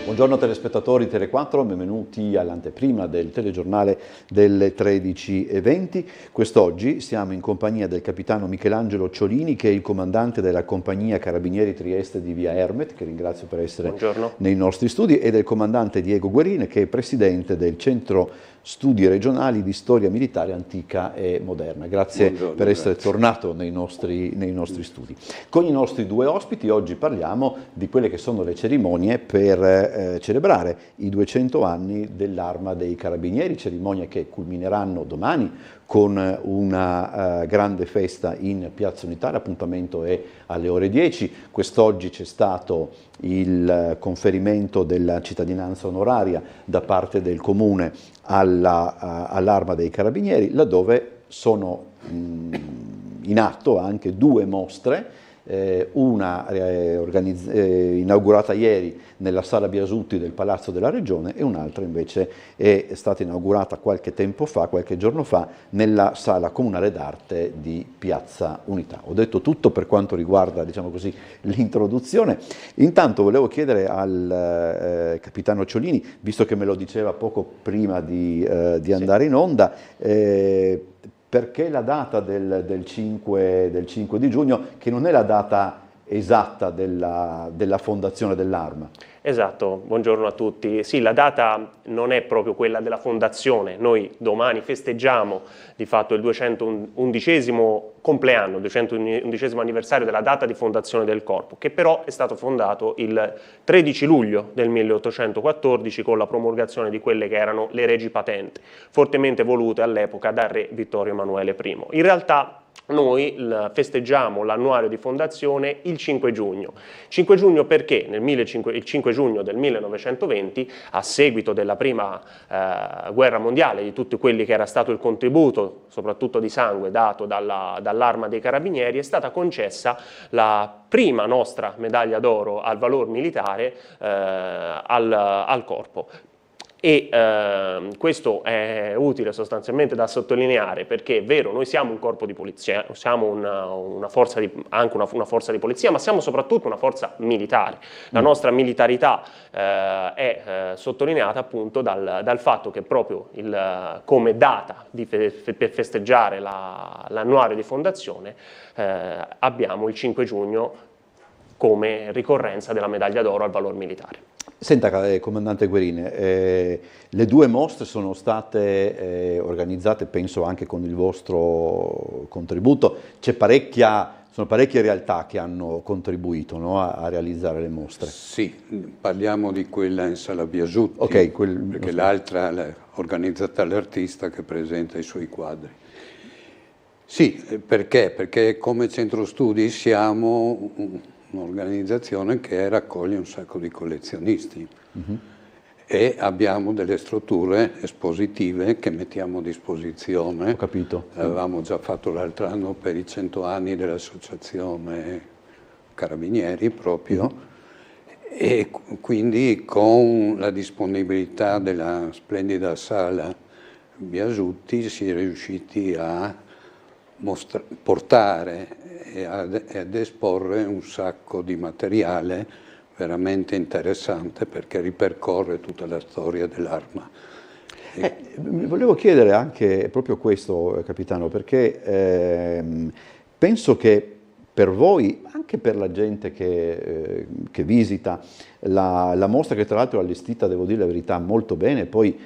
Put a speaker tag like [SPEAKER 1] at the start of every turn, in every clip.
[SPEAKER 1] Buongiorno telespettatori di Tele4, benvenuti all'anteprima del telegiornale delle 13:20. Quest'oggi siamo in compagnia del capitano Michelangelo Ciolini, che è il comandante della compagnia Carabinieri Trieste di Via Ermet, che ringrazio per essere nei nostri studi, e del comandante Diego Guerine, che è presidente del Centro Studi Regionali di Storia Militare Antica e Moderna. Grazie per essere tornato nei nostri studi. Con i nostri due ospiti oggi parliamo di quelle che sono le cerimonie per celebrare i 200 anni dell'Arma dei Carabinieri, cerimonie che culmineranno domani con una grande festa in Piazza Unità. L'appuntamento è alle ore 10. Quest'oggi c'è stato il conferimento della cittadinanza onoraria da parte del Comune all'Arma dei Carabinieri, laddove sono in atto anche due mostre, una inaugurata ieri nella Sala Biasutti del Palazzo della Regione e un'altra invece è stata inaugurata qualche giorno fa, nella Sala Comunale d'Arte di Piazza Unità. Ho detto tutto per quanto riguarda, diciamo così, l'introduzione. Intanto volevo chiedere al capitano Ciolini, visto che me lo diceva poco prima di andare in onda, perché la data del 5 di giugno, che non è la data esatta della fondazione dell'Arma?
[SPEAKER 2] Esatto, buongiorno a tutti. Sì, la data non è proprio quella della fondazione. Noi domani festeggiamo di fatto il 211° compleanno, il 211° anniversario della data di fondazione del Corpo, che però è stato fondato il 13 luglio del 1814 con la promulgazione di quelle che erano le Regi Patenti, fortemente volute all'epoca dal re Vittorio Emanuele I. In realtà noi festeggiamo l'annuario di fondazione il 5 giugno. 5 giugno perché il 5 giugno del 1920, a seguito della prima guerra mondiale, di tutti quelli che era stato il contributo, soprattutto di sangue, dato dall'Arma dei Carabinieri, è stata concessa la prima nostra medaglia d'oro al valor militare al Corpo. E questo è utile sostanzialmente da sottolineare, perché è vero, noi siamo un corpo di polizia, siamo anche una forza di polizia, ma siamo soprattutto una forza militare. La nostra militarità è sottolineata appunto dal fatto che proprio come data per festeggiare l'annuario di fondazione abbiamo il 5 giugno come ricorrenza della medaglia d'oro al valor militare.
[SPEAKER 1] Senta, comandante Guerine, le due mostre sono state organizzate, penso anche con il vostro contributo. Sono parecchie realtà che hanno contribuito, no, a realizzare le mostre.
[SPEAKER 3] Sì, parliamo di quella in Sala Biasutti, perché l'altra è organizzata dall'artista che presenta i suoi quadri. Sì, perché? Perché come centro studi siamo un'organizzazione che raccoglie un sacco di collezionisti e abbiamo delle strutture espositive che mettiamo a disposizione.
[SPEAKER 1] Ho capito.
[SPEAKER 3] Avevamo già fatto l'altro anno per i 100 anni dell'Associazione Carabinieri proprio, e quindi con la disponibilità della splendida Sala Biasutti si è riusciti a portare e ad esporre un sacco di materiale veramente interessante, perché ripercorre tutta la storia dell'Arma.
[SPEAKER 1] Volevo chiedere anche proprio questo, capitano, perché penso che per voi, anche per la gente che visita la mostra, che tra l'altro è allestita, devo dire la verità, molto bene, poi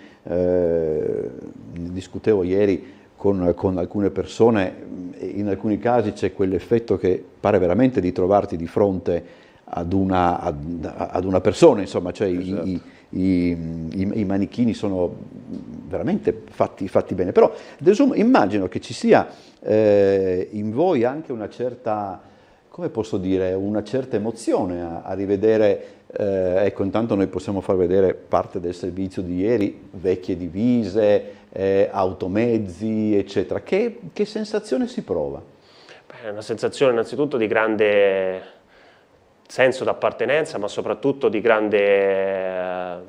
[SPEAKER 1] discutevo ieri con alcune persone, in alcuni casi c'è quell'effetto che pare veramente di trovarti di fronte ad una persona, insomma, cioè esatto. I manichini sono veramente fatti bene, però immagino che ci sia in voi anche una certa, come posso dire, una certa emozione a rivedere, ecco, intanto noi possiamo far vedere parte del servizio di ieri, vecchie divise, automezzi, eccetera. Che sensazione si prova?
[SPEAKER 2] È una sensazione innanzitutto di grande senso d'appartenenza, ma soprattutto di grande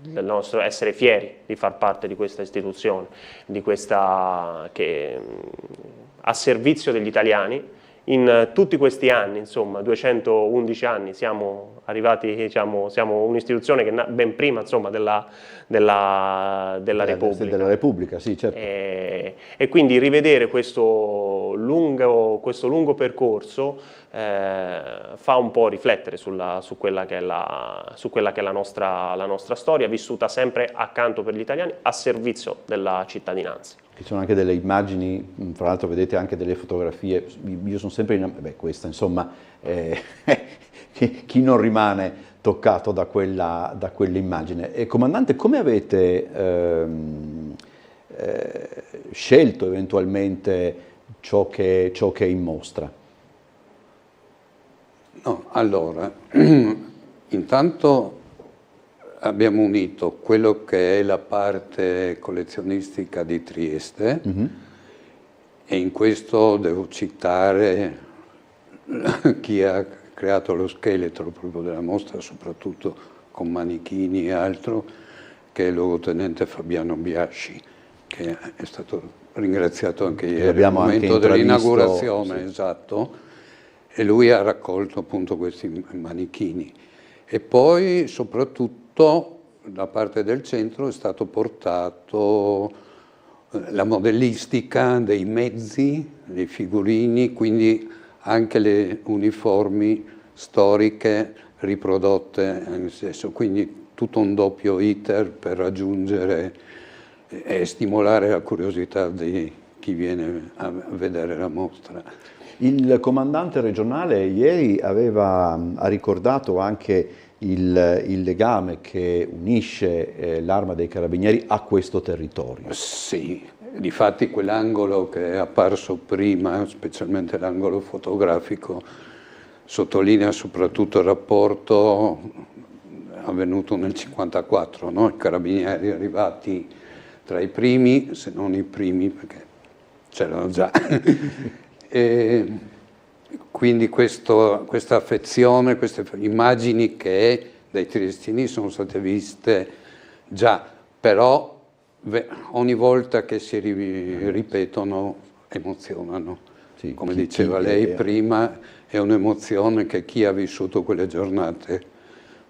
[SPEAKER 2] del nostro essere fieri di far parte di questa istituzione, di questa che a servizio degli italiani in tutti questi anni, insomma, 211 anni, siamo arrivati, diciamo, siamo un'istituzione che ben prima, insomma, della Repubblica.
[SPEAKER 1] Della Repubblica, sì, certo.
[SPEAKER 2] E quindi rivedere questo lungo percorso fa un po' riflettere su quella che è la nostra storia, vissuta sempre accanto per gli italiani, a servizio della cittadinanza.
[SPEAKER 1] Ci sono anche delle immagini, fra l'altro vedete anche delle fotografie, io sono sempre questa insomma, chi non rimane toccato da quell'immagine. E comandante, come avete scelto eventualmente ciò che è in mostra?
[SPEAKER 3] No, allora, intanto abbiamo unito quello che è la parte collezionistica di Trieste, e in questo devo citare chi ha creato lo scheletro proprio della mostra, soprattutto con manichini e altro, che è il luogotenente Fabiano Biasci, che è stato ringraziato anche ieri al momento dell'inaugurazione, sì. Esatto, e lui ha raccolto appunto questi manichini. E poi soprattutto da parte del centro è stato portato la modellistica dei mezzi, dei figurini, quindi anche le uniformi storiche riprodotte nel senso, quindi tutto un doppio iter per raggiungere e stimolare la curiosità di chi viene a vedere la mostra.
[SPEAKER 1] Il comandante regionale ieri ha ricordato anche il legame che unisce l'Arma dei Carabinieri a questo territorio.
[SPEAKER 3] Sì, difatti quell'angolo che è apparso prima, specialmente l'angolo fotografico, sottolinea soprattutto il rapporto avvenuto nel 1954, no? I Carabinieri arrivati tra i primi, se non i primi, perché c'erano già. E quindi questa affezione, queste immagini che dai triestini sono state viste già, però ogni volta che si ripetono emozionano. Sì, come diceva lei prima, è un'emozione che chi ha vissuto quelle giornate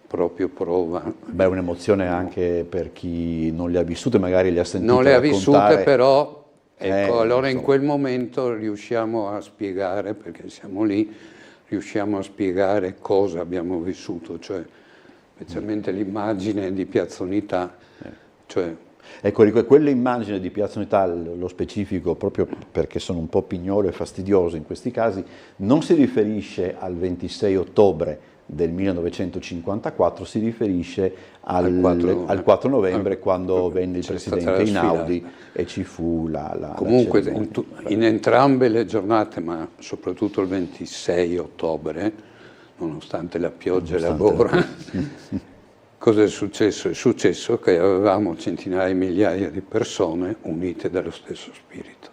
[SPEAKER 3] proprio prova.
[SPEAKER 1] Beh, un'emozione anche per chi non le ha vissute, magari le ha sentite
[SPEAKER 3] non le ha
[SPEAKER 1] raccontare.
[SPEAKER 3] Vissute, però ecco, allora in quel momento riusciamo a spiegare, perché siamo lì, riusciamo a spiegare cosa abbiamo vissuto, cioè specialmente l'immagine di Piazza Unità. Cioè,
[SPEAKER 1] ecco, quell'immagine di Piazza Unità, lo specifico, proprio perché sono un po' pignolo e fastidioso in questi casi, non si riferisce al 26 ottobre del 1954, si riferisce al 4 novembre quando venne il Presidente Einaudi e ci fu la
[SPEAKER 3] comunque in entrambe le giornate, ma soprattutto il 26 ottobre, nonostante la pioggia e la bora, cosa è successo? È successo che avevamo centinaia di migliaia di persone unite dallo stesso spirito.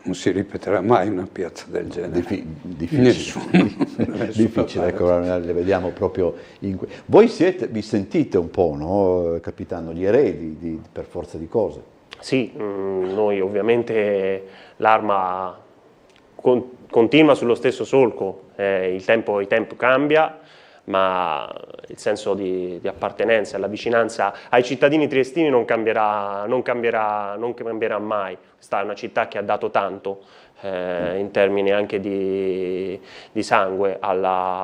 [SPEAKER 3] Non si ripeterà mai una piazza del genere.
[SPEAKER 1] Difficile, ecco, le vediamo proprio Voi vi sentite un po', no, capitano, gli eredi per forza di cose?
[SPEAKER 2] Sì, noi ovviamente l'Arma continua sullo stesso solco, il tempo cambia, ma il senso di appartenenza e la vicinanza ai cittadini triestini non cambierà mai. Questa è una città che ha dato tanto in termini anche di sangue all'Italia,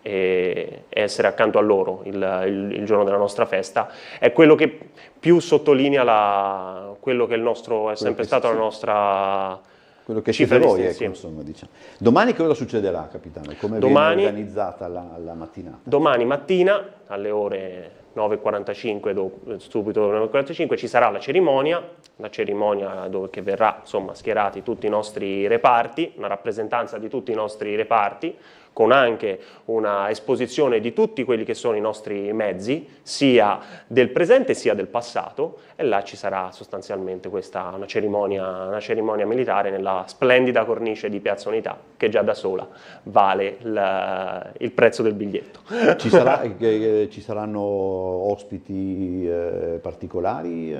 [SPEAKER 2] e essere accanto a loro il giorno della nostra festa è quello che più sottolinea quello che è sempre stato la nostra
[SPEAKER 1] quello che siete voi, ecco, insomma, diciamo. Domani cosa succederà, capitano? Come viene organizzata la mattinata?
[SPEAKER 2] Domani mattina alle ore 9:45, subito alle 9:45, ci sarà la cerimonia dove che verrà, insomma, schierati tutti i nostri reparti, una rappresentanza di tutti i nostri reparti, con anche una esposizione di tutti quelli che sono i nostri mezzi, sia del presente sia del passato, e là ci sarà sostanzialmente una cerimonia militare nella splendida cornice di Piazza Unità, che già da sola vale il prezzo del biglietto.
[SPEAKER 1] Ci saranno ospiti particolari?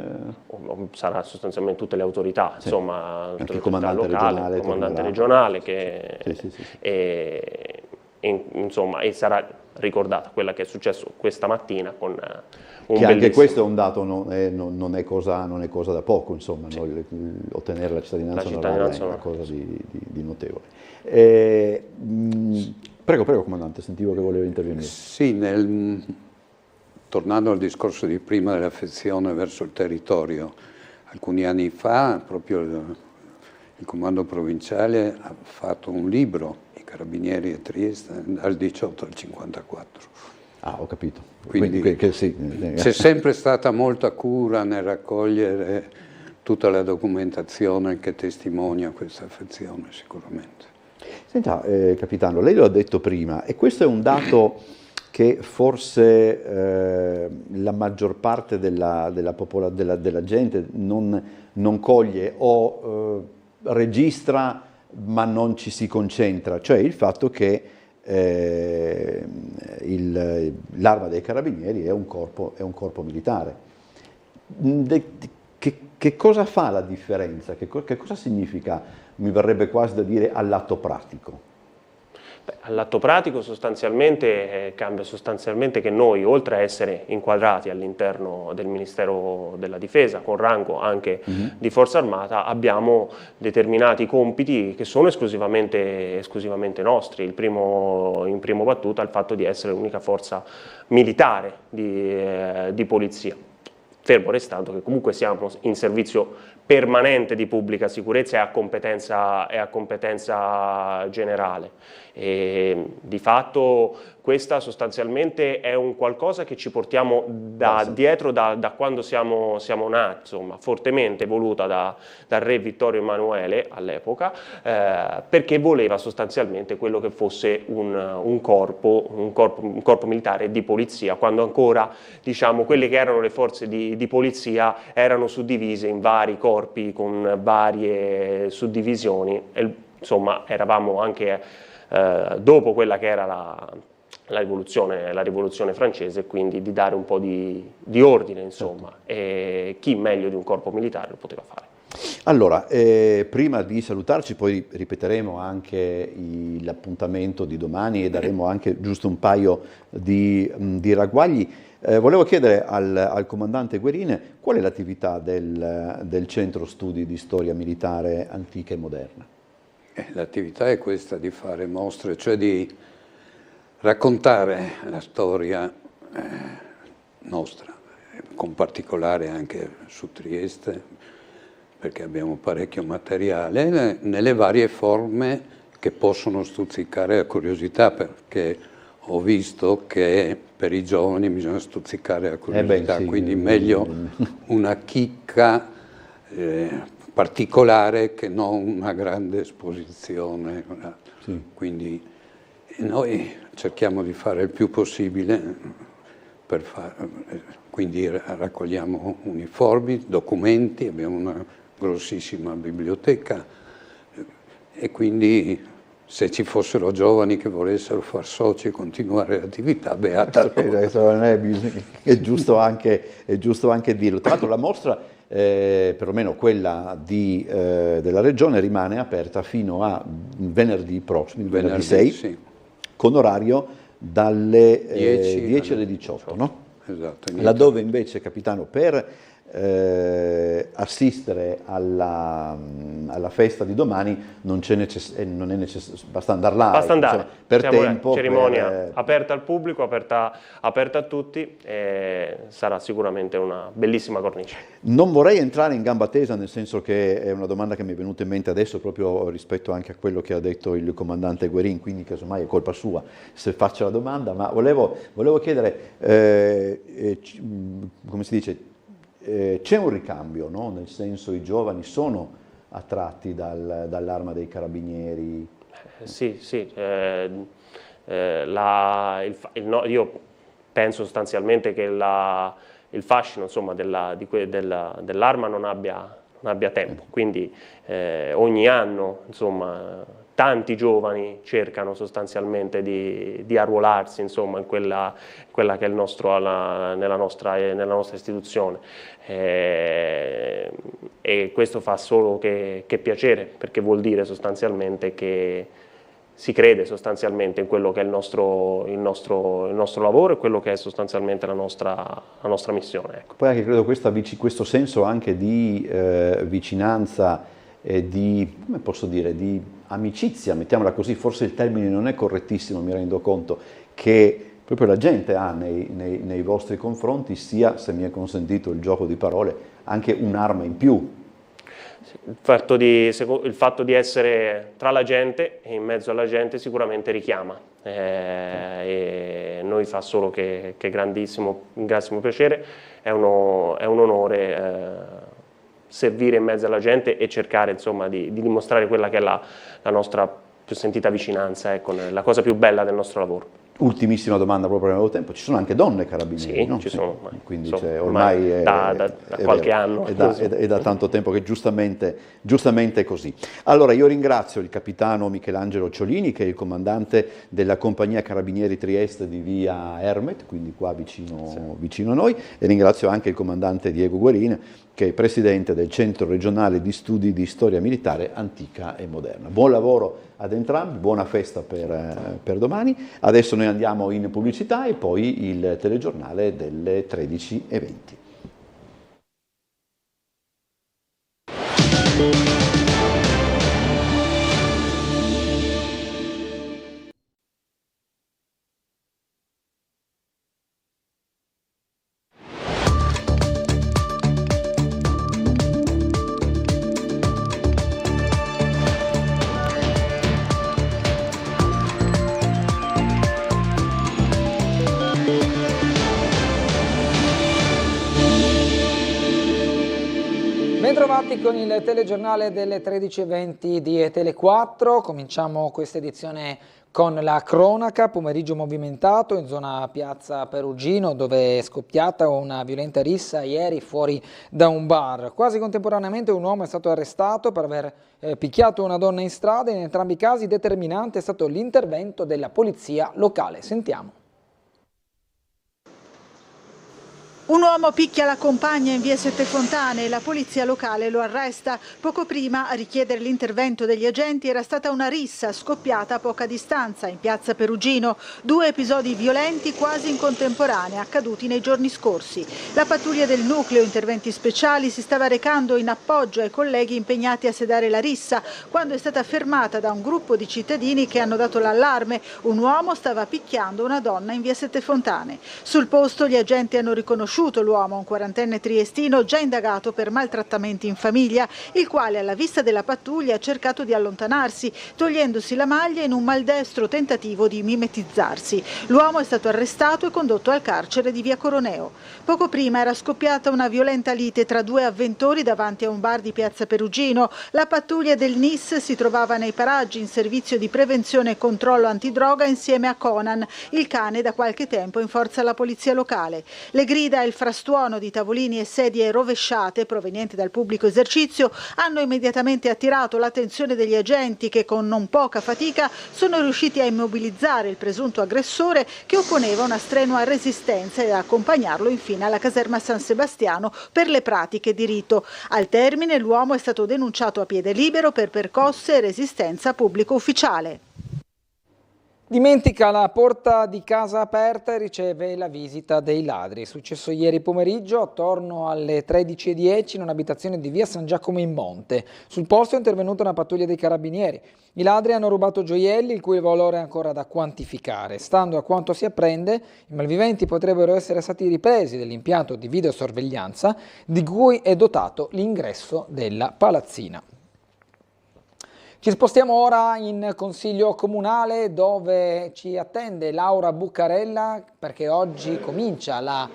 [SPEAKER 2] Sarà sostanzialmente tutte le autorità,
[SPEAKER 1] sì.
[SPEAKER 2] Insomma,
[SPEAKER 1] anche il comandante
[SPEAKER 2] locale,
[SPEAKER 1] regionale,
[SPEAKER 2] che
[SPEAKER 1] sì.
[SPEAKER 2] Insomma, e sarà ricordata quella che è successo questa mattina con un
[SPEAKER 1] che anche
[SPEAKER 2] bellissimo...
[SPEAKER 1] questo è un dato, non è cosa da poco, insomma, sì. Ottenere la cittadinanza onoraria è una cosa di notevole. Prego comandante, sentivo che voleva intervenire.
[SPEAKER 3] Sì, tornando al discorso di prima dell'affezione verso il territorio, alcuni anni fa proprio il comando provinciale ha fatto un libro, I Carabinieri a Trieste, dal 18 al 54.
[SPEAKER 1] Ah, ho capito.
[SPEAKER 3] Quindi
[SPEAKER 1] sì.
[SPEAKER 3] C'è sempre stata molta cura nel raccogliere tutta la documentazione che testimonia questa affezione, sicuramente.
[SPEAKER 1] Senta, capitano, lei lo ha detto prima, e questo è un dato che forse la maggior parte della gente non coglie o registra, ma non ci si concentra, cioè il fatto che l'Arma dei Carabinieri è un corpo militare. Che cosa fa la differenza? Che cosa significa, mi verrebbe quasi da dire, all'atto pratico?
[SPEAKER 2] All'atto pratico sostanzialmente cambia sostanzialmente che noi, oltre a essere inquadrati all'interno del Ministero della Difesa, con rango anche di Forza Armata, abbiamo determinati compiti che sono esclusivamente nostri. In primo battuta il fatto di essere l'unica forza militare di polizia. Fermo restando che comunque siamo in servizio permanente di pubblica sicurezza e a competenza generale. E di fatto questa sostanzialmente è un qualcosa che ci portiamo dietro da quando siamo nati, insomma, fortemente voluta dal re Vittorio Emanuele all'epoca, perché voleva sostanzialmente quello che fosse un corpo militare di polizia, quando ancora, diciamo, quelle che erano le forze di polizia erano suddivise in vari corpi con varie suddivisioni, e, insomma, eravamo anche dopo quella che era la rivoluzione francese, quindi di dare un po' di ordine, insomma, e chi meglio di un corpo militare lo poteva fare.
[SPEAKER 1] Allora, prima di salutarci, poi ripeteremo anche l'appuntamento di domani e daremo anche giusto un paio di ragguagli. Volevo chiedere al comandante Guerin qual è l'attività del Centro Studi di Storia Militare Antica e Moderna.
[SPEAKER 3] L'attività è questa di fare mostre, cioè di raccontare la storia nostra, con particolare anche su Trieste, perché abbiamo parecchio materiale, nelle varie forme che possono stuzzicare la curiosità, perché ho visto che per i giovani bisogna stuzzicare la curiosità, quindi meglio una chicca particolare che non una grande esposizione.
[SPEAKER 1] Sì.
[SPEAKER 3] Quindi noi cerchiamo di fare il più possibile, quindi raccogliamo uniformi, documenti, abbiamo una grossissima biblioteca e quindi se ci fossero giovani che volessero far soci e continuare l'attività, beata loro.
[SPEAKER 1] È giusto anche dirlo. Tra l'altro la mostra, perlomeno quella della Regione, rimane aperta fino a venerdì prossimo, venerdì 6, sì, con orario dalle 10 alle 18, no?
[SPEAKER 3] Esatto.
[SPEAKER 1] Laddove invece, capitano, per assistere alla festa di domani non è necessario, basta andare là,
[SPEAKER 2] basta andare,
[SPEAKER 1] insomma, per tempo.
[SPEAKER 2] Cerimonia aperta al pubblico, aperta a tutti, e sarà sicuramente una bellissima cornice.
[SPEAKER 1] Non vorrei entrare in gamba tesa, nel senso che è una domanda che mi è venuta in mente adesso proprio rispetto anche a quello che ha detto il comandante Guerin, quindi casomai è colpa sua se faccio la domanda, ma volevo chiedere, come si dice, c'è un ricambio, no? Nel senso, i giovani sono attratti dall'Arma dei Carabinieri?
[SPEAKER 2] Sì, io penso sostanzialmente che il fascino, insomma, dell'arma non abbia tempo, quindi ogni anno, insomma, tanti giovani cercano sostanzialmente di arruolarsi, insomma, in quella che è nella nostra istituzione, e questo fa solo che piacere, perché vuol dire sostanzialmente che si crede sostanzialmente in quello che è il nostro lavoro e quello che è sostanzialmente la nostra missione. Ecco.
[SPEAKER 1] Poi anche credo questo senso anche di vicinanza e di, come posso dire, di amicizia, mettiamola così, forse il termine non è correttissimo, mi rendo conto, che proprio la gente ha nei vostri confronti, sia, se mi è consentito il gioco di parole, anche un'arma in più.
[SPEAKER 2] Il fatto di essere tra la gente e in mezzo alla gente sicuramente richiama, e noi fa solo che un grandissimo piacere, è un onore servire in mezzo alla gente e cercare, insomma, di dimostrare quella che è la nostra più sentita vicinanza, ecco, la cosa più bella del nostro lavoro.
[SPEAKER 1] Ultimissima domanda, proprio avevo tempo, ci sono anche donne carabinieri?
[SPEAKER 2] Sì,
[SPEAKER 1] no?
[SPEAKER 2] ci sono,
[SPEAKER 1] quindi
[SPEAKER 2] ormai da qualche anno.
[SPEAKER 1] È da tanto tempo che giustamente è così. Allora io ringrazio il capitano Michelangelo Ciolini, che è il comandante della compagnia Carabinieri Trieste di via Ermet, quindi qua vicino a noi, e ringrazio anche il comandante Diego Guerin, che è presidente del Centro Regionale di Studi di Storia Militare Antica e Moderna. Buon lavoro ad entrambi, buona festa per domani. Adesso noi andiamo in pubblicità e poi il telegiornale delle 13:20.
[SPEAKER 4] Bentrovati con il telegiornale delle 13:20 di Tele4. Cominciamo questa edizione con la cronaca. Pomeriggio movimentato in zona Piazza Perugino, dove è scoppiata una violenta rissa ieri fuori da un bar. Quasi contemporaneamente un uomo è stato arrestato per aver picchiato una donna in strada. In entrambi i casi determinante è stato l'intervento della polizia locale. Sentiamo.
[SPEAKER 5] Un uomo picchia la compagna in via Sette Fontane e la polizia locale lo arresta. Poco prima a richiedere l'intervento degli agenti era stata una rissa scoppiata a poca distanza in piazza Perugino. 2 episodi violenti quasi in contemporanea accaduti nei giorni scorsi. La pattuglia del nucleo interventi speciali si stava recando in appoggio ai colleghi impegnati a sedare la rissa quando è stata fermata da un gruppo di cittadini che hanno dato l'allarme. Un uomo stava picchiando una donna in via Sette Fontane. Sul posto gli agenti hanno riconosciuto l'uomo, un 40enne triestino già indagato per maltrattamenti in famiglia, il quale alla vista della pattuglia ha cercato di allontanarsi, togliendosi la maglia in un maldestro tentativo di mimetizzarsi. L'uomo è stato arrestato e condotto al carcere di via Coroneo. Poco prima era scoppiata una violenta lite tra 2 avventori davanti a un bar di piazza Perugino. La pattuglia del NIS si trovava nei paraggi in servizio di prevenzione e controllo antidroga insieme a Conan, il cane da qualche tempo in forza alla polizia locale. Le grida e il frastuono di tavolini e sedie rovesciate provenienti dal pubblico esercizio hanno immediatamente attirato l'attenzione degli agenti che con non poca fatica sono riusciti a immobilizzare il presunto aggressore, che opponeva una strenua resistenza, e a accompagnarlo infine alla caserma San Sebastiano per le pratiche di rito. Al termine l'uomo è stato denunciato a piede libero per percosse e resistenza pubblico ufficiale.
[SPEAKER 4] Dimentica la porta di casa aperta e riceve la visita dei ladri. È successo ieri pomeriggio attorno alle 13:10 in un'abitazione di via San Giacomo in Monte. Sul posto è intervenuta una pattuglia dei carabinieri. I ladri hanno rubato gioielli il cui valore è ancora da quantificare. Stando a quanto si apprende, i malviventi potrebbero essere stati ripresi dall'impianto di videosorveglianza di cui è dotato l'ingresso della palazzina. Ci spostiamo ora in Consiglio Comunale, dove ci attende Laura Buccarella, perché oggi comincia la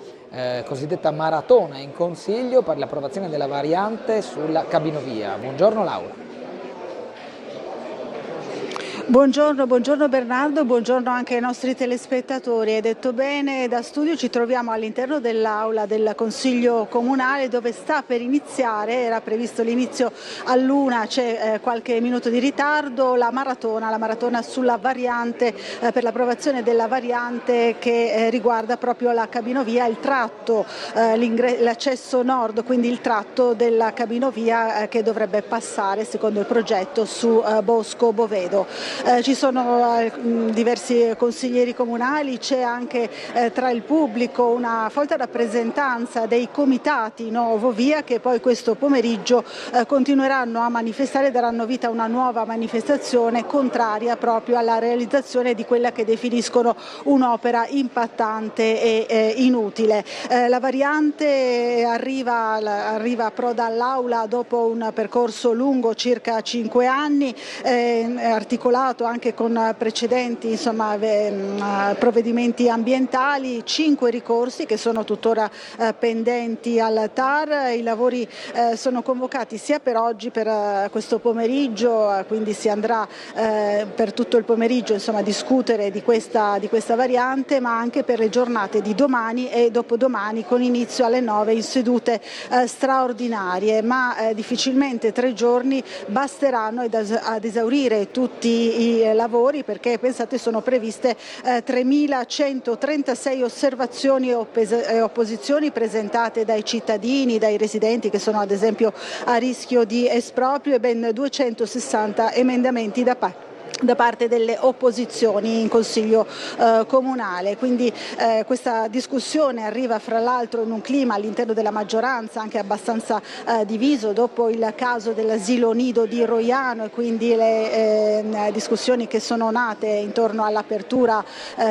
[SPEAKER 4] cosiddetta maratona in Consiglio per l'approvazione della variante sulla cabinovia. Buongiorno Laura.
[SPEAKER 5] Buongiorno Bernardo, buongiorno anche ai nostri telespettatori. Hai detto bene, da studio ci troviamo all'interno dell'aula del Consiglio Comunale dove sta per iniziare, era previsto l'inizio all'1, c'è qualche minuto di ritardo, la maratona sulla variante, per l'approvazione della variante che riguarda proprio la cabinovia, il tratto, l'accesso nord, quindi il tratto della cabinovia che dovrebbe passare secondo il progetto su Bosco Bovedo. Ci sono diversi consiglieri comunali, c'è anche tra il pubblico una folta rappresentanza dei comitati Ovovia che poi questo pomeriggio continueranno a manifestare, daranno vita a una nuova manifestazione contraria proprio alla realizzazione di quella che definiscono un'opera impattante e inutile. La variante approda all'aula dopo un percorso lungo, circa 5 anni, articolato anche con precedenti provvedimenti ambientali, 5 ricorsi che sono tuttora pendenti al TAR. I lavori sono convocati sia per oggi, per questo pomeriggio, quindi si andrà per tutto il pomeriggio a discutere di questa variante, ma anche per le giornate di domani e dopodomani con inizio alle 9 in sedute straordinarie, ma difficilmente 3 giorni basteranno ad esaurire tutti i lavori, perché pensate sono previste 3.136 osservazioni e opposizioni presentate dai cittadini, dai residenti che sono ad esempio a rischio di esproprio, e ben 260 emendamenti da parte delle opposizioni in Consiglio Comunale. Quindi questa discussione arriva fra l'altro in un clima all'interno della maggioranza anche abbastanza diviso dopo il caso dell'asilo nido di Roiano e quindi le discussioni che sono nate intorno all'apertura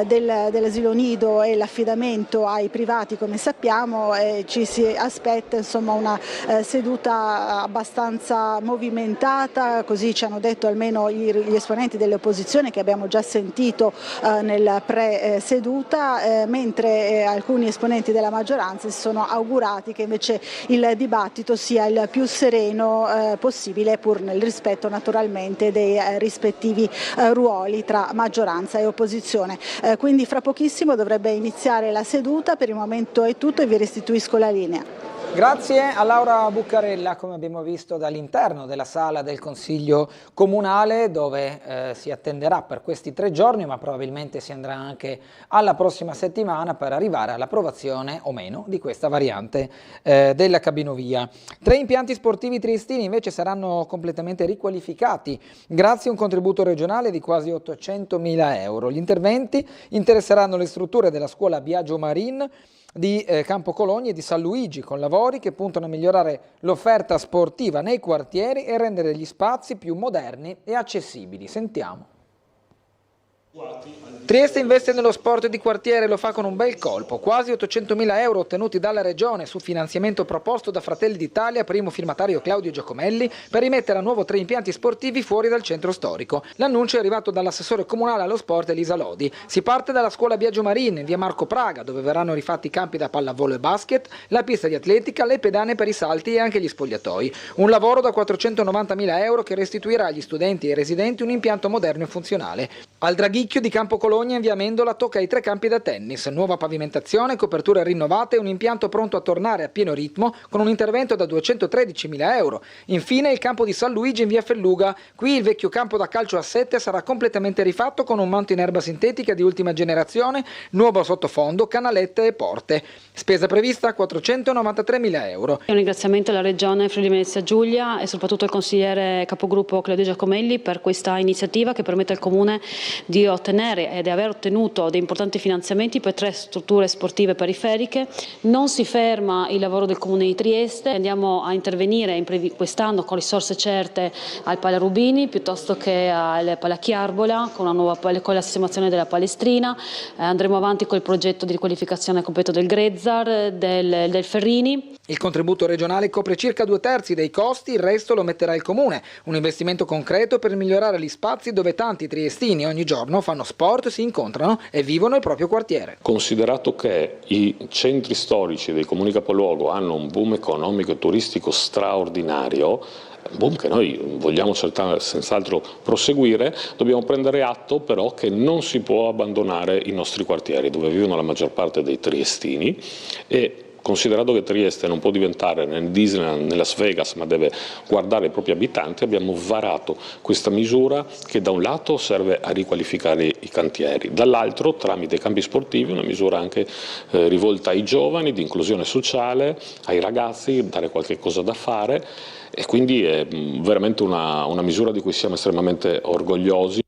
[SPEAKER 5] dell'asilo nido e l'affidamento ai privati, come sappiamo. Ci si aspetta una seduta abbastanza movimentata, così ci hanno detto almeno gli esponenti delle opposizioni che abbiamo già sentito nel pre-seduta, mentre alcuni esponenti della maggioranza si sono augurati che invece il dibattito sia il più sereno possibile, pur nel rispetto naturalmente dei rispettivi ruoli tra maggioranza e opposizione. Quindi fra pochissimo dovrebbe iniziare la seduta, per il momento è tutto e vi restituisco la linea.
[SPEAKER 4] Grazie a Laura Buccarella, come abbiamo visto dall'interno della sala del Consiglio Comunale, dove si attenderà per questi 3 giorni, ma probabilmente si andrà anche alla prossima settimana per arrivare all'approvazione o meno di questa variante della cabinovia. 3 impianti sportivi triestini invece saranno completamente riqualificati grazie a un contributo regionale di quasi 800.000 euro. Gli interventi interesseranno le strutture della scuola Biagio Marin di Campo Cologni e di San Luigi, con lavori che puntano a migliorare l'offerta sportiva nei quartieri e rendere gli spazi più moderni e accessibili. Sentiamo. Trieste investe nello sport di quartiere e lo fa con un bel colpo, quasi 800.000 euro ottenuti dalla Regione su finanziamento proposto da Fratelli d'Italia, primo firmatario Claudio Giacomelli, per rimettere a nuovo 3 impianti sportivi fuori dal centro storico. L'annuncio è arrivato dall'assessore comunale allo sport Elisa Lodi. Si parte dalla scuola Biagio Marin in via Marco Praga, dove verranno rifatti i campi da pallavolo e basket, la pista di atletica, le pedane per i salti e anche gli spogliatoi. Un lavoro da 490.000 euro che restituirà agli studenti e ai residenti un impianto moderno e funzionale. Al Draghicchio di Campo Cologna in via Mendola tocca ai 3 campi da tennis, nuova pavimentazione, coperture rinnovate e un impianto pronto a tornare a pieno ritmo con un intervento da 213.000 euro. Infine il campo di San Luigi in via Felluga, qui il vecchio campo da calcio a 7 sarà completamente rifatto con un manto in erba sintetica di ultima generazione, nuovo sottofondo, canalette e porte. Spesa prevista 493.000 euro.
[SPEAKER 6] Un ringraziamento alla Regione Friuli Venezia Giulia e soprattutto al consigliere capogruppo Claudio Giacomelli per questa iniziativa che permette al Comune di ottenere ed aver ottenuto dei importanti finanziamenti per 3 strutture sportive periferiche. Non si ferma il lavoro del Comune di Trieste, andiamo a intervenire quest'anno con risorse certe al Pala Rubini piuttosto che al Pala Chiarbola con la sistemazione della palestrina. Andremo avanti col progetto di riqualificazione completo del Grezzar, del Ferrini.
[SPEAKER 4] Il contributo regionale copre circa 2/3 dei costi, il resto lo metterà il Comune. Un investimento concreto per migliorare gli spazi dove tanti triestini ogni giorno fanno sport, si incontrano e vivono il proprio quartiere.
[SPEAKER 7] Considerato che i centri storici dei comuni capoluogo hanno un boom economico e turistico straordinario, che noi vogliamo senz'altro proseguire, dobbiamo prendere atto però che non si può abbandonare i nostri quartieri dove vivono la maggior parte dei triestini, e considerato che Trieste non può diventare nel Disneyland, nel Las Vegas, ma deve guardare i propri abitanti, abbiamo varato questa misura che da un lato serve a riqualificare i cantieri, dall'altro tramite i campi sportivi una misura anche rivolta ai giovani, di inclusione sociale, ai ragazzi, dare qualche cosa da fare, e quindi è veramente una misura di cui siamo estremamente orgogliosi.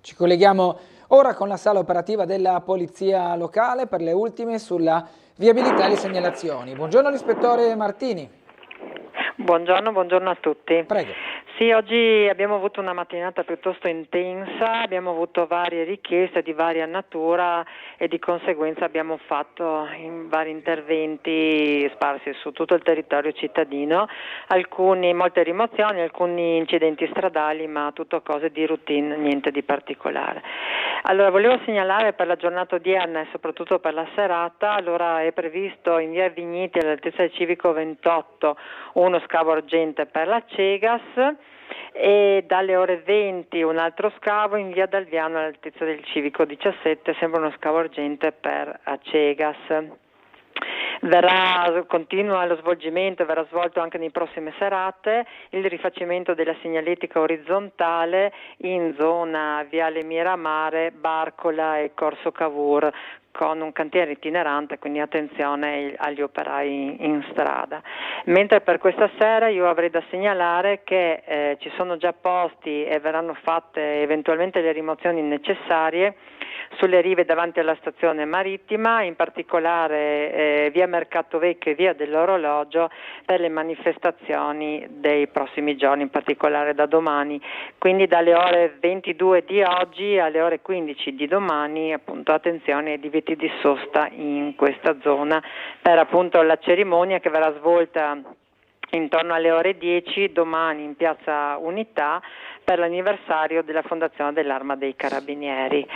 [SPEAKER 4] Ci colleghiamo ora con la sala operativa della Polizia Locale per le ultime sulla viabilità e le segnalazioni. Buongiorno l'ispettore Martini.
[SPEAKER 8] Buongiorno a tutti.
[SPEAKER 4] Prego.
[SPEAKER 8] Sì, oggi abbiamo avuto una mattinata piuttosto intensa, abbiamo avuto varie richieste di varia natura e di conseguenza abbiamo fatto vari interventi sparsi su tutto il territorio cittadino, molte rimozioni, alcuni incidenti stradali, ma tutto cose di routine, niente di particolare. Allora, volevo segnalare per la giornata odierna e soprattutto per la serata, allora è previsto in via Vigniti all'altezza del Civico 28 uno scavo urgente per la Cegas, e dalle ore 20 un altro scavo in via Dalviano all'altezza del Civico 17, sempre uno scavo urgente per Cegas. Continua lo svolgimento, verrà svolto anche nelle prossime serate il rifacimento della segnaletica orizzontale in zona Viale Miramare, Barcola e Corso Cavour, con un cantiere itinerante, quindi attenzione agli operai in strada. Mentre per questa sera io avrei da segnalare che ci sono già posti e verranno fatte eventualmente le rimozioni necessarie sulle rive davanti alla stazione marittima, in particolare via Mercato Vecchio e via dell'Orologio, per le manifestazioni dei prossimi giorni, in particolare da domani. Quindi dalle ore 22 di oggi alle ore 15 di domani, appunto, attenzione ai divieti di sosta in questa zona per appunto la cerimonia che verrà svolta intorno alle ore 10 domani in Piazza Unità per l'anniversario della fondazione dell'Arma dei Carabinieri.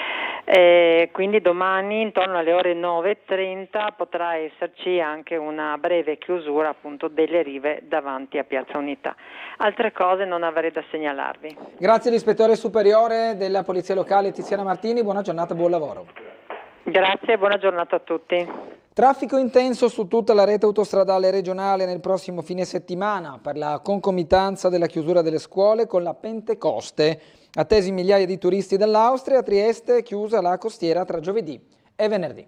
[SPEAKER 8] Quindi domani intorno alle ore 9:30 potrà esserci anche una breve chiusura appunto delle rive davanti a Piazza Unità. Altre cose non avrei da segnalarvi.
[SPEAKER 4] Grazie all'ispettore superiore della Polizia Locale Tiziana Martini, buona giornata e buon lavoro.
[SPEAKER 8] Grazie e buona giornata a tutti.
[SPEAKER 4] Traffico intenso su tutta la rete autostradale regionale nel prossimo fine settimana per la concomitanza della chiusura delle scuole con la Pentecoste. Attesi migliaia di turisti dall'Austria, a Trieste è chiusa la costiera tra giovedì e venerdì.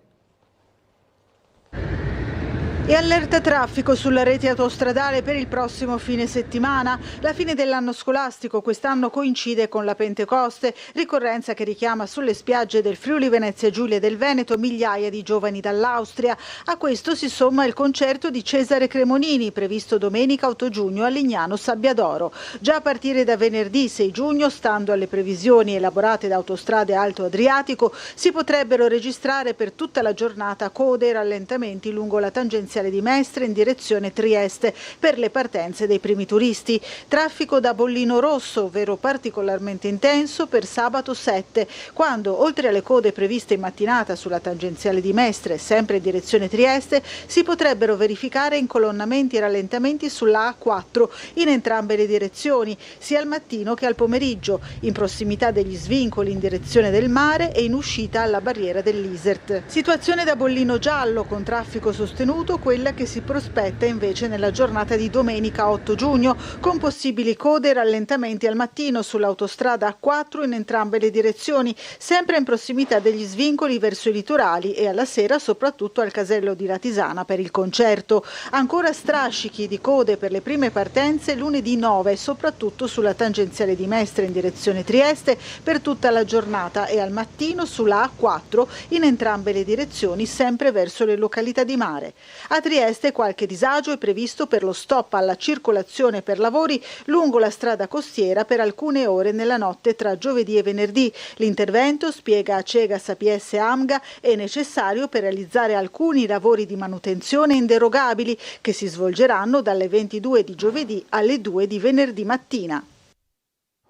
[SPEAKER 5] E allerta traffico sulla rete autostradale per il prossimo fine settimana. La fine dell'anno scolastico quest'anno coincide con la Pentecoste, ricorrenza che richiama sulle spiagge del Friuli Venezia Giulia e del Veneto migliaia di giovani dall'Austria. A questo si somma il concerto di Cesare Cremonini, previsto domenica 8 giugno a Lignano Sabbiadoro. Già a partire da venerdì 6 giugno, stando alle previsioni elaborate da Autostrade Alto Adriatico, si potrebbero registrare per tutta la giornata code e rallentamenti lungo la tangenziale di Mestre in direzione Trieste per le partenze dei primi turisti. Traffico da bollino rosso, ovvero particolarmente intenso, per sabato 7, quando oltre alle code previste in mattinata sulla tangenziale di Mestre, sempre in direzione Trieste, si potrebbero verificare incolonnamenti e rallentamenti sulla A4 in entrambe le direzioni, sia al mattino che al pomeriggio, in prossimità degli svincoli in direzione del mare e in uscita alla barriera dell'Isert. Situazione da bollino giallo con traffico sostenuto, quella che si prospetta invece nella giornata di domenica 8 giugno, con possibili code e rallentamenti al mattino sull'autostrada A4 in entrambe le direzioni, sempre in prossimità degli svincoli verso i litorali, e alla sera soprattutto al casello di Ratisana per il concerto. Ancora strascichi di code per le prime partenze lunedì 9, soprattutto sulla tangenziale di Mestre in direzione Trieste per tutta la giornata, e al mattino sulla A4 in entrambe le direzioni, sempre verso le località di mare. A Trieste qualche disagio è previsto per lo stop alla circolazione per lavori lungo la strada costiera per alcune ore nella notte tra giovedì e venerdì. L'intervento, spiega Acegas APS Amga, è necessario per realizzare alcuni lavori di manutenzione inderogabili che si svolgeranno dalle 22 di giovedì alle 2 di venerdì mattina.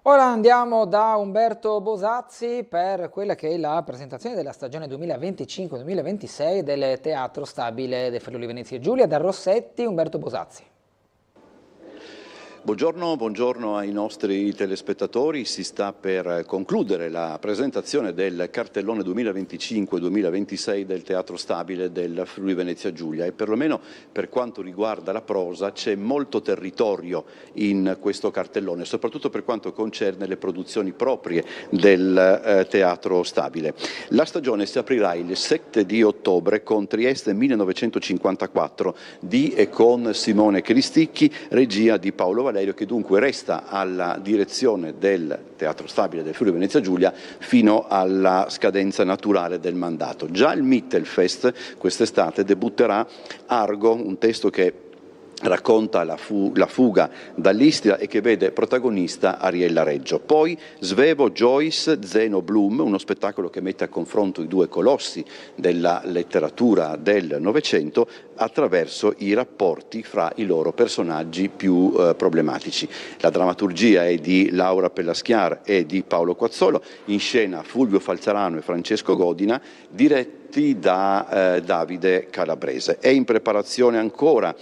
[SPEAKER 4] Ora andiamo da Umberto Bosazzi per quella che è la presentazione della stagione 2025-2026 del Teatro Stabile del Friuli Venezia Giulia. Da Rossetti, Umberto Bosazzi.
[SPEAKER 1] Buongiorno ai nostri telespettatori. Si sta per concludere la presentazione del cartellone 2025-2026 del Teatro Stabile del Friuli Venezia Giulia e perlomeno per quanto riguarda la prosa c'è molto territorio in questo cartellone, soprattutto per quanto concerne le produzioni proprie del Teatro Stabile. La stagione si aprirà il 7 di ottobre con Trieste 1954 di e con Simone Cristicchi, regia di Paolo Valerio, che dunque resta alla direzione del Teatro Stabile del Friuli Venezia Giulia fino alla scadenza naturale del mandato. Già il Mittelfest quest'estate debutterà Argo, un testo che racconta la fuga dall'Istria e che vede protagonista Ariella Reggio. Poi Svevo, Joyce, Zeno, Bloom, uno spettacolo che mette a confronto i due colossi della letteratura del Novecento attraverso i rapporti fra i loro personaggi più problematici. La drammaturgia è di Laura Pellaschiar e di Paolo Quazzolo, in scena Fulvio Falzarano e Francesco Godina, diretti da Davide Calabrese. È in preparazione ancora,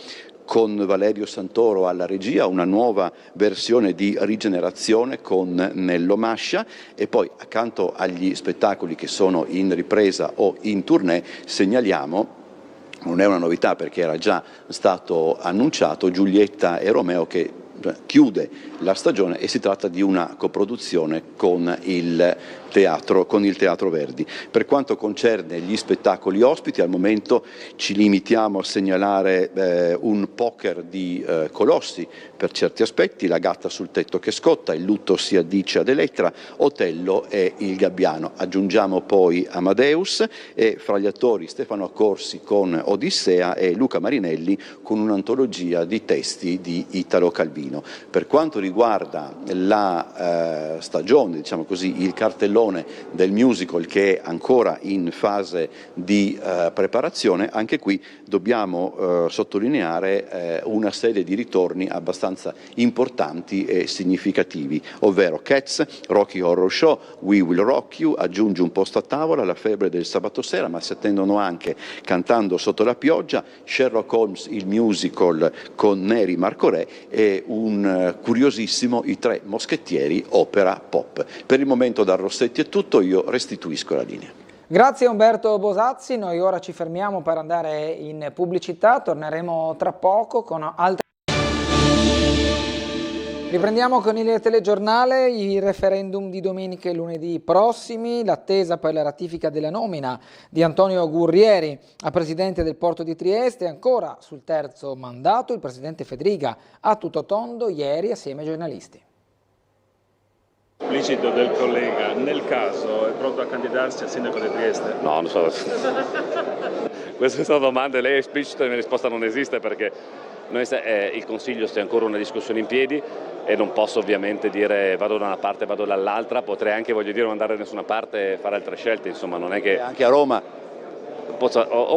[SPEAKER 1] con Valerio Santoro alla regia, una nuova versione di Rigenerazione con Nello Mascia, e poi accanto agli spettacoli che sono in ripresa o in tournée segnaliamo, non è una novità perché era già stato annunciato, Giulietta e Romeo, che chiude la stagione e si tratta di una coproduzione con il Teatro Verdi. Per quanto concerne gli spettacoli ospiti, al momento ci limitiamo a segnalare un poker di colossi per certi aspetti, La gatta sul tetto che scotta, Il lutto si addice ad Elettra, Otello e Il gabbiano. Aggiungiamo poi Amadeus e fra gli attori Stefano Accorsi con Odissea e Luca Marinelli con un'antologia di testi di Italo Calvino. Per quanto riguarda la stagione, diciamo così, il cartellone del musical che è ancora in fase di preparazione, anche qui dobbiamo sottolineare una serie di ritorni abbastanza importanti e significativi, ovvero Cats, Rocky Horror Show, We Will Rock You, aggiunge un posto a tavola, La febbre del sabato sera, ma si attendono anche Cantando sotto la pioggia, Sherlock Holmes il musical con Neri Marco Re e un curiosissimo I tre moschettieri opera pop. Per il momento da Rossetti è tutto, io restituisco la linea.
[SPEAKER 4] Grazie Umberto Bosazzi, noi ora ci fermiamo per andare in pubblicità, torneremo tra poco con altre. Riprendiamo con il telegiornale. Il referendum di domenica e lunedì prossimi, l'attesa per la ratifica della nomina di Antonio Gurrieri a presidente del Porto di Trieste, ancora sul terzo mandato il presidente Fedriga a tutto tondo ieri assieme ai giornalisti.
[SPEAKER 9] Esplicito del collega, nel caso è pronto a candidarsi a sindaco di Trieste?
[SPEAKER 10] No, non so. Questa è una domanda, lei è esplicito e la mia risposta non esiste perché il Consiglio sta ancora una discussione in piedi e non posso ovviamente dire vado da una parte, vado dall'altra, potrei anche, non andare da nessuna parte e fare altre scelte, insomma non è che...
[SPEAKER 1] Anche a Roma?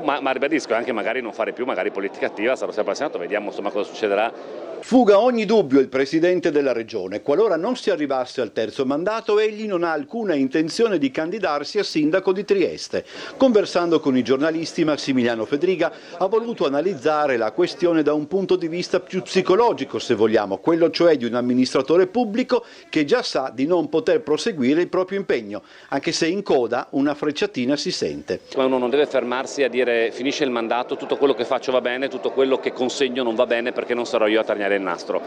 [SPEAKER 10] Ma ribadisco, anche magari non fare più, magari politica attiva, sarò sempre al Senato, vediamo insomma cosa succederà.
[SPEAKER 1] Fuga ogni dubbio il presidente della regione. Qualora non si arrivasse al terzo mandato, egli non ha alcuna intenzione di candidarsi a sindaco di Trieste. Conversando con i giornalisti, Massimiliano Fedriga ha voluto analizzare la questione da un punto di vista più psicologico, se vogliamo, quello cioè di un amministratore pubblico che già sa di non poter proseguire il proprio impegno, anche se in coda una frecciatina si sente.
[SPEAKER 10] Ma uno non deve fermarsi a dire finisce il mandato, tutto quello che faccio va bene, tutto quello che consegno non va bene perché non sarò io a tagliare il nastro.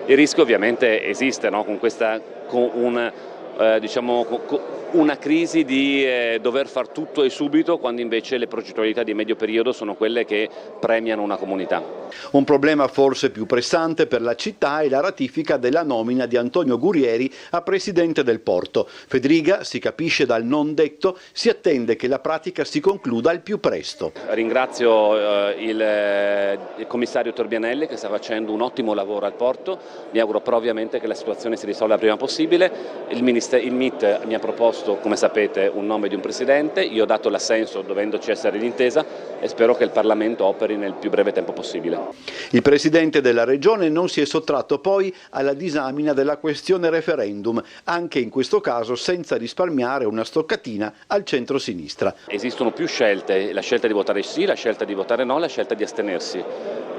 [SPEAKER 10] Il rischio ovviamente esiste, no? Una crisi di dover far tutto e subito, quando invece le progettualità di medio periodo sono quelle che premiano una comunità.
[SPEAKER 1] Un problema forse più pressante per la città è la ratifica della nomina di Antonio Gurrieri a presidente del Porto. Fedriga, si capisce dal non detto, si attende che la pratica si concluda al più presto.
[SPEAKER 10] Ringrazio il commissario Torbianelli che sta facendo un ottimo lavoro al Porto, mi auguro però ovviamente che la situazione si risolva il prima possibile. Il MIT mi ha proposto, come sapete, un nome di un presidente, io ho dato l'assenso dovendoci essere d'intesa e spero che il Parlamento operi nel più breve tempo possibile.
[SPEAKER 1] Il presidente della regione non si è sottratto poi alla disamina della questione referendum, anche in questo caso senza risparmiare una stoccatina al centro-sinistra.
[SPEAKER 10] Esistono più scelte, la scelta di votare sì, la scelta di votare no, la scelta di astenersi.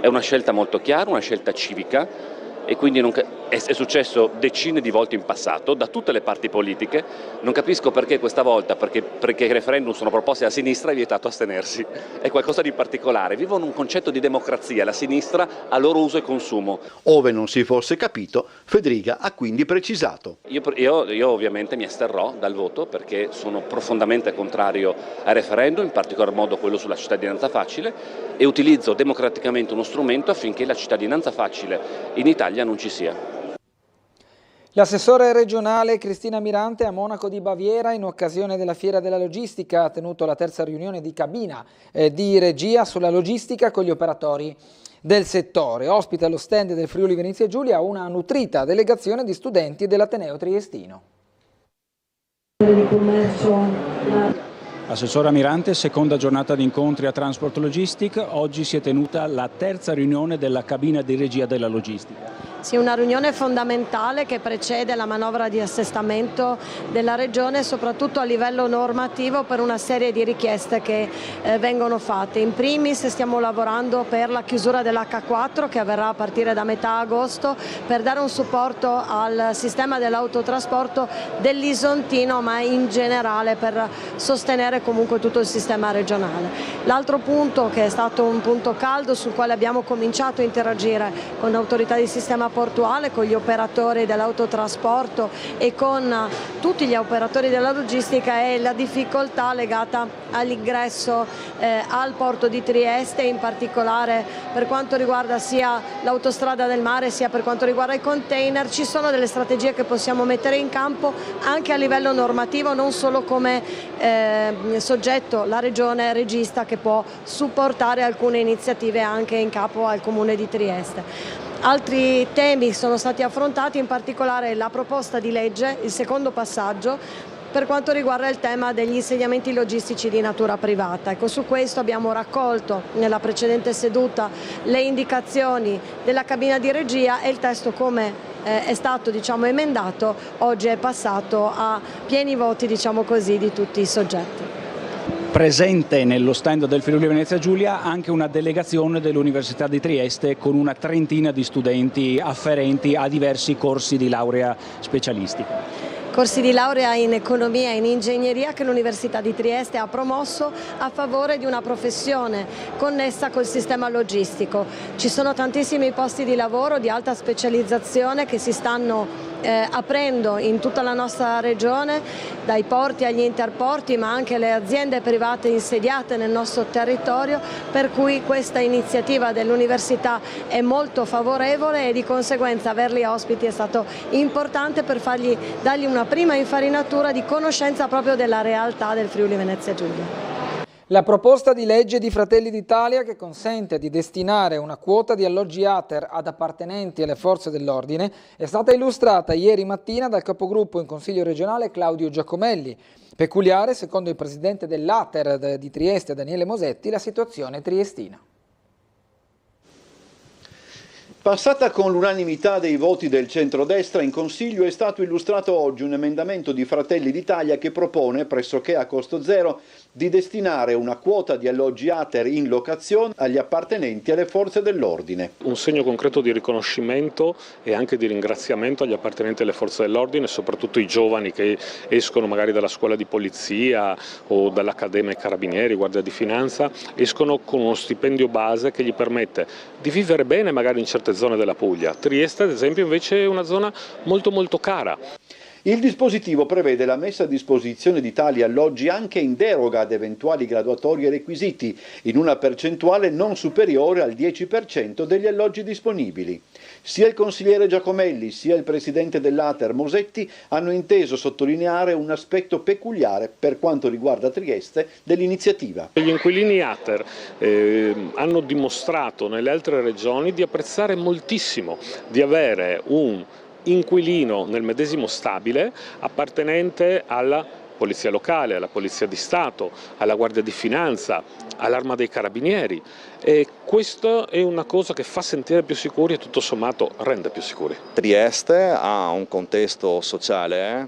[SPEAKER 10] È una scelta molto chiara, una scelta civica e quindi è successo decine di volte in passato da tutte le parti politiche. Non capisco perché questa volta, perché i referendum sono proposti a sinistra, è vietato astenersi. È qualcosa di particolare, vivono un concetto di democrazia, la sinistra a loro uso e consumo.
[SPEAKER 1] Ove non si fosse capito, Federica ha quindi precisato.
[SPEAKER 10] Io ovviamente mi asterrò dal voto perché sono profondamente contrario al referendum, in particolar modo quello sulla cittadinanza facile, e utilizzo democraticamente uno strumento affinché la cittadinanza facile in Italia non ci sia.
[SPEAKER 4] L'assessore regionale Cristina Mirante a Monaco di Baviera, in occasione della Fiera della Logistica, ha tenuto la terza riunione di cabina di regia sulla logistica con gli operatori del settore. Ospita allo stand del Friuli Venezia Giulia una nutrita delegazione di studenti dell'Ateneo Triestino.
[SPEAKER 11] Assessora Mirante, seconda giornata di incontri a Transport Logistic, oggi si è tenuta la terza riunione della cabina di regia della logistica.
[SPEAKER 12] Sì, una riunione fondamentale che precede la manovra di assestamento della Regione, soprattutto a livello normativo per una serie di richieste che vengono fatte. In primis stiamo lavorando per la chiusura dell'H4 che avverrà a partire da metà agosto per dare un supporto al sistema dell'autotrasporto dell'Isontino, ma in generale per sostenere comunque tutto il sistema regionale. L'altro punto, che è stato un punto caldo sul quale abbiamo cominciato a interagire con l'autorità di sistema portuale, con gli operatori dell'autotrasporto e con tutti gli operatori della logistica, è la difficoltà legata all'ingresso al porto di Trieste, in particolare per quanto riguarda sia l'autostrada del mare sia per quanto riguarda i container. Ci sono delle strategie che possiamo mettere in campo anche a livello normativo, non solo come soggetto la regione regista che può supportare alcune iniziative anche in capo al comune di Trieste. Altri temi sono stati affrontati, in particolare la proposta di legge, il secondo passaggio, per quanto riguarda il tema degli insegnamenti logistici di natura privata. Ecco, su questo abbiamo raccolto nella precedente seduta le indicazioni della cabina di regia e il testo, come è stato emendato, oggi è passato a pieni voti di tutti i soggetti.
[SPEAKER 11] Presente nello stand del Friuli Venezia Giulia anche una delegazione dell'Università di Trieste con una trentina di studenti afferenti a diversi corsi di laurea specialistica.
[SPEAKER 12] Corsi di laurea in economia e in ingegneria che l'Università di Trieste ha promosso a favore di una professione connessa col sistema logistico. Ci sono tantissimi posti di lavoro di alta specializzazione che si stanno aprendo in tutta la nostra regione, dai porti agli interporti, ma anche le aziende private insediate nel nostro territorio, per cui questa iniziativa dell'Università è molto favorevole e di conseguenza averli ospiti è stato importante per dargli una prima infarinatura di conoscenza proprio della realtà del Friuli Venezia Giulia.
[SPEAKER 4] La proposta di legge di Fratelli d'Italia che consente di destinare una quota di alloggi ATER ad appartenenti alle forze dell'ordine è stata illustrata ieri mattina dal capogruppo in Consiglio regionale Claudio Giacomelli. Peculiare, secondo il presidente dell'ATER di Trieste, Daniele Mosetti, la situazione triestina.
[SPEAKER 1] Passata con l'unanimità dei voti del centrodestra, in Consiglio è stato illustrato oggi un emendamento di Fratelli d'Italia che propone, pressoché a costo zero, di destinare una quota di alloggi ATER in locazione agli appartenenti alle forze dell'ordine.
[SPEAKER 7] Un segno concreto di riconoscimento e anche di ringraziamento agli appartenenti alle forze dell'ordine, soprattutto i giovani che escono magari dalla scuola di polizia o dall'Accademia ai Carabinieri, Guardia di Finanza, escono con uno stipendio base che gli permette di vivere bene magari in certe zone della Puglia. Trieste, ad esempio, invece è una zona molto molto cara.
[SPEAKER 1] Il dispositivo prevede la messa a disposizione di tali alloggi anche in deroga ad eventuali graduatorie e requisiti, in una percentuale non superiore al 10% degli alloggi disponibili. Sia il consigliere Giacomelli sia il presidente dell'ATER Mosetti hanno inteso sottolineare un aspetto peculiare per quanto riguarda Trieste dell'iniziativa.
[SPEAKER 7] Gli inquilini ATER hanno dimostrato nelle altre regioni di apprezzare moltissimo di avere un inquilino nel medesimo stabile appartenente alla Polizia Locale, alla Polizia di Stato, alla Guardia di Finanza, all'Arma dei Carabinieri, e questa è una cosa che fa sentire più sicuri e tutto sommato rende più sicuri.
[SPEAKER 13] Trieste ha un contesto sociale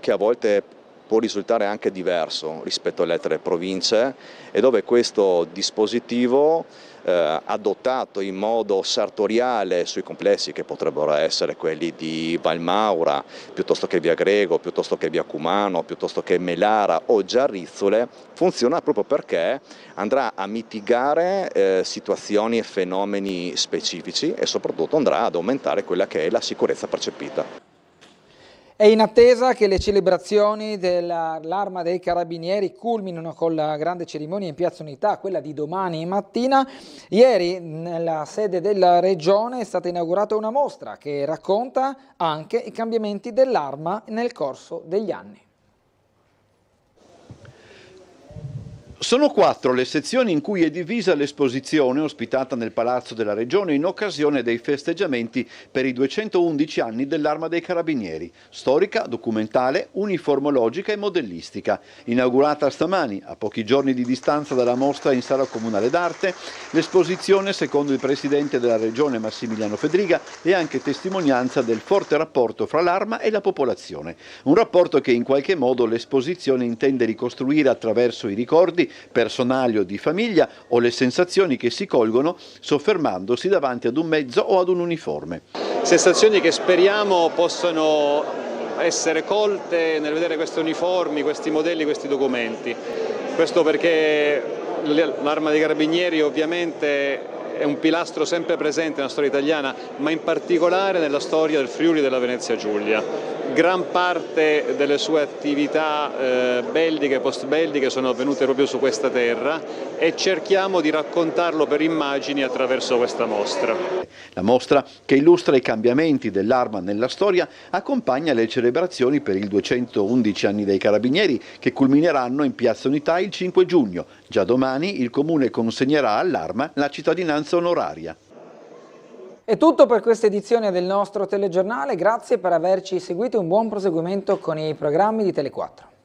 [SPEAKER 13] che a volte può risultare anche diverso rispetto alle altre province e dove questo dispositivo adottato in modo sartoriale sui complessi che potrebbero essere quelli di Valmaura, piuttosto che via Grego, piuttosto che via Cumano, piuttosto che Melara o Giarrizzole, funziona proprio perché andrà a mitigare situazioni e fenomeni specifici e soprattutto andrà ad aumentare quella che è la sicurezza percepita.
[SPEAKER 4] È in attesa che le celebrazioni dell'Arma dei Carabinieri culminino con la grande cerimonia in Piazza Unità, quella di domani mattina. Ieri nella sede della Regione è stata inaugurata una mostra che racconta anche i cambiamenti dell'Arma nel corso degli anni.
[SPEAKER 1] Sono 4 le sezioni in cui è divisa l'esposizione ospitata nel Palazzo della Regione in occasione dei festeggiamenti per i 211 anni dell'Arma dei Carabinieri, storica, documentale, uniformologica e modellistica. Inaugurata stamani, a pochi giorni di distanza dalla mostra in Sala Comunale d'Arte, l'esposizione, secondo il Presidente della Regione Massimiliano Fedriga, è anche testimonianza del forte rapporto fra l'Arma e la popolazione. Un rapporto che in qualche modo l'esposizione intende ricostruire attraverso i ricordi personali o di famiglia o le sensazioni che si colgono soffermandosi davanti ad un mezzo o ad un uniforme.
[SPEAKER 14] Sensazioni che speriamo possano essere colte nel vedere questi uniformi, questi modelli, questi documenti. Questo perché l'Arma dei Carabinieri ovviamente è un pilastro sempre presente nella storia italiana, ma in particolare nella storia del Friuli e della Venezia Giulia. Gran parte delle sue attività belliche e post-belliche sono avvenute proprio su questa terra e cerchiamo di raccontarlo per immagini attraverso questa mostra.
[SPEAKER 1] La mostra, che illustra i cambiamenti dell'Arma nella storia, accompagna le celebrazioni per il 211 anni dei Carabinieri, che culmineranno in Piazza Unità il 5 giugno. Già domani il Comune consegnerà all'Arma la cittadinanza onoraria.
[SPEAKER 4] È tutto per questa edizione del nostro telegiornale, grazie per averci seguito e un buon proseguimento con i programmi di Tele4.